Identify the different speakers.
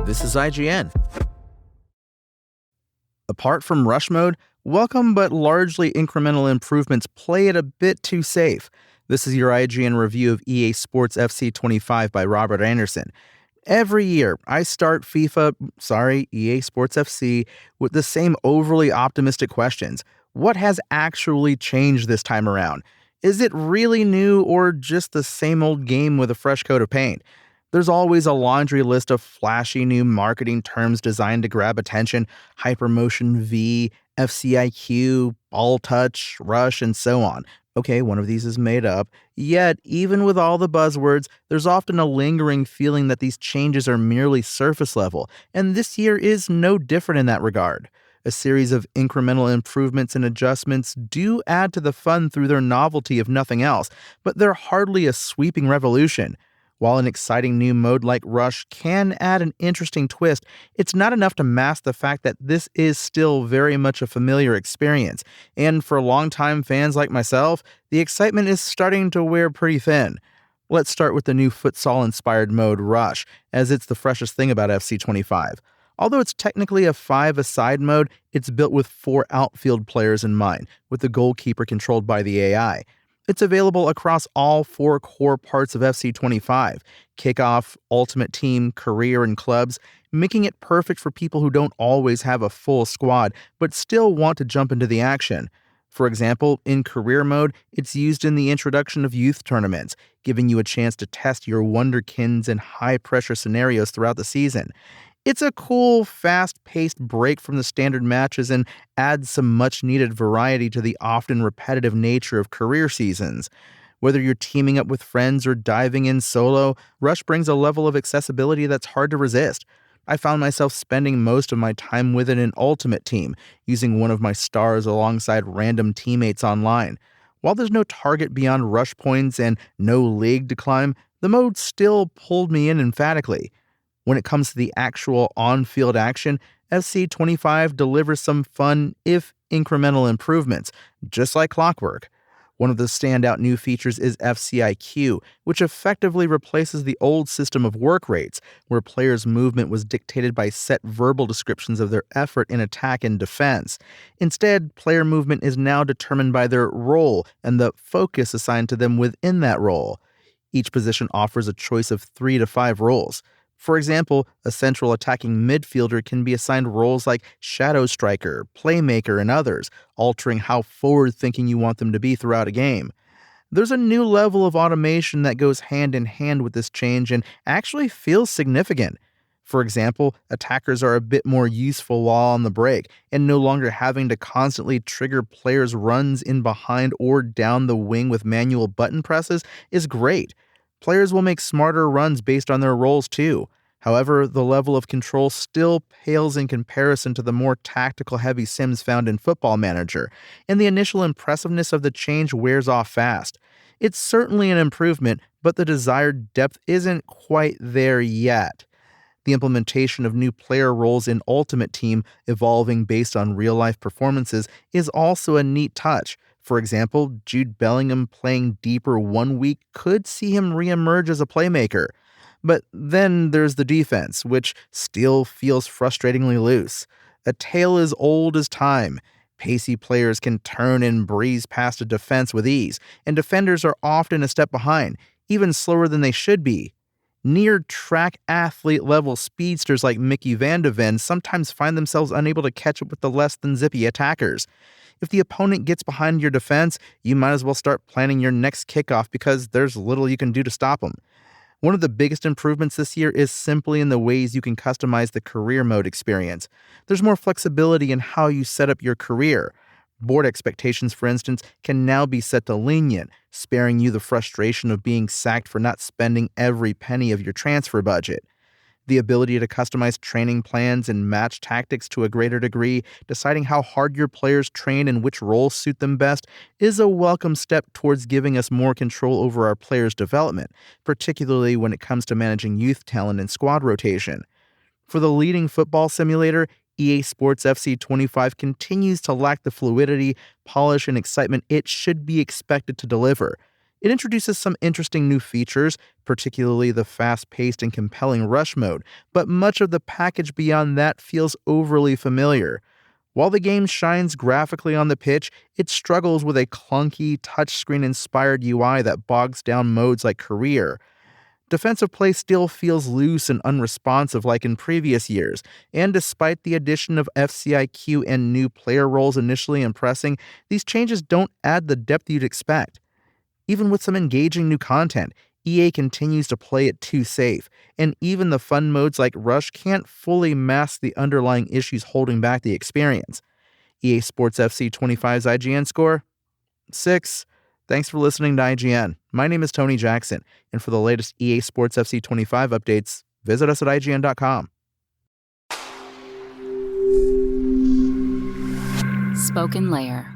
Speaker 1: This is IGN. Apart from rush mode, welcome but largely incremental improvements play it a bit too safe. This is your IGN review of EA Sports FC 25 by Robert Anderson. Every year, I start EA Sports FC, with the same overly optimistic questions. What has actually changed this time around? Is it really new or just the same old game with a fresh coat of paint? There's always a laundry list of flashy new marketing terms designed to grab attention: Hypermotion V, FCIQ, Ball Touch, Rush, and so on. Okay, one of these is made up. Yet, even with all the buzzwords, there's often a lingering feeling that these changes are merely surface level, and this year is no different in that regard. A series of incremental improvements and adjustments do add to the fun through their novelty, if nothing else, but they're hardly a sweeping revolution. While an exciting new mode like Rush can add an interesting twist, it's not enough to mask the fact that this is still very much a familiar experience. And for longtime fans like myself, the excitement is starting to wear pretty thin. Let's start with the new futsal-inspired mode Rush, as it's the freshest thing about FC 25. Although it's technically a 5-a-side mode, it's built with 4 outfield players in mind, with the goalkeeper controlled by the AI. It's available across all 4 core parts of FC 25: Kickoff, Ultimate Team, Career, and Clubs, making it perfect for people who don't always have a full squad but still want to jump into the action. For example, in Career mode, it's used in the introduction of youth tournaments, giving you a chance to test your wonderkins in high-pressure scenarios throughout the season. It's a cool, fast-paced break from the standard matches and adds some much-needed variety to the often repetitive nature of career seasons. Whether you're teaming up with friends or diving in solo, Rush brings a level of accessibility that's hard to resist. I found myself spending most of my time with it in Ultimate Team, using one of my stars alongside random teammates online. While there's no target beyond rush points and no league to climb, the mode still pulled me in emphatically. When it comes to the actual on-field action, FC 25 delivers some fun, if incremental improvements, just like clockwork. One of the standout new features is FCIQ, which effectively replaces the old system of work rates, where players' movement was dictated by set verbal descriptions of their effort in attack and defense. Instead, player movement is now determined by their role and the focus assigned to them within that role. Each position offers a choice of 3 to 5 roles. For example, a central attacking midfielder can be assigned roles like shadow striker, playmaker, and others, altering how forward-thinking you want them to be throughout a game. There's a new level of automation that goes hand in hand with this change and actually feels significant. For example, attackers are a bit more useful while on the break, and no longer having to constantly trigger players' runs in behind or down the wing with manual button presses is great. Players will make smarter runs based on their roles too. However, the level of control still pales in comparison to the more tactical-heavy sims found in Football Manager, and the initial impressiveness of the change wears off fast. It's certainly an improvement, but the desired depth isn't quite there yet. The implementation of new player roles in Ultimate Team, evolving based on real-life performances, is also a neat touch. For example, Jude Bellingham playing deeper one week could see him re-emerge as a playmaker. But then there's the defense, which still feels frustratingly loose. A tale as old as time. Pacey players can turn and breeze past a defense with ease, and defenders are often a step behind, even slower than they should be. Near-track athlete-level speedsters like Mickey Van de Ven sometimes find themselves unable to catch up with the less-than-zippy attackers. If the opponent gets behind your defense, you might as well start planning your next kickoff because there's little you can do to stop them. One of the biggest improvements this year is simply in the ways you can customize the career mode experience. There's more flexibility in how you set up your career. Board expectations, for instance, can now be set to lenient, sparing you the frustration of being sacked for not spending every penny of your transfer budget. The ability to customize training plans and match tactics to a greater degree, deciding how hard your players train and which roles suit them best, is a welcome step towards giving us more control over our players' development, particularly when it comes to managing youth talent and squad rotation. For the leading football simulator, EA Sports FC 25 continues to lack the fluidity, polish, and excitement it should be expected to deliver. It introduces some interesting new features, particularly the fast-paced and compelling rush mode, but much of the package beyond that feels overly familiar. While the game shines graphically on the pitch, it struggles with a clunky, touchscreen-inspired UI that bogs down modes like Career. Defensive play still feels loose and unresponsive like in previous years, and despite the addition of FCIQ and new player roles initially impressing, these changes don't add the depth you'd expect. Even with some engaging new content, EA continues to play it too safe, and even the fun modes like Rush can't fully mask the underlying issues holding back the experience. EA Sports FC 25's IGN score? 6. Thanks for listening to IGN. My name is Tony Jackson, and for the latest EA Sports FC 25 updates, visit us at IGN.com.
Speaker 2: Spoken Layer.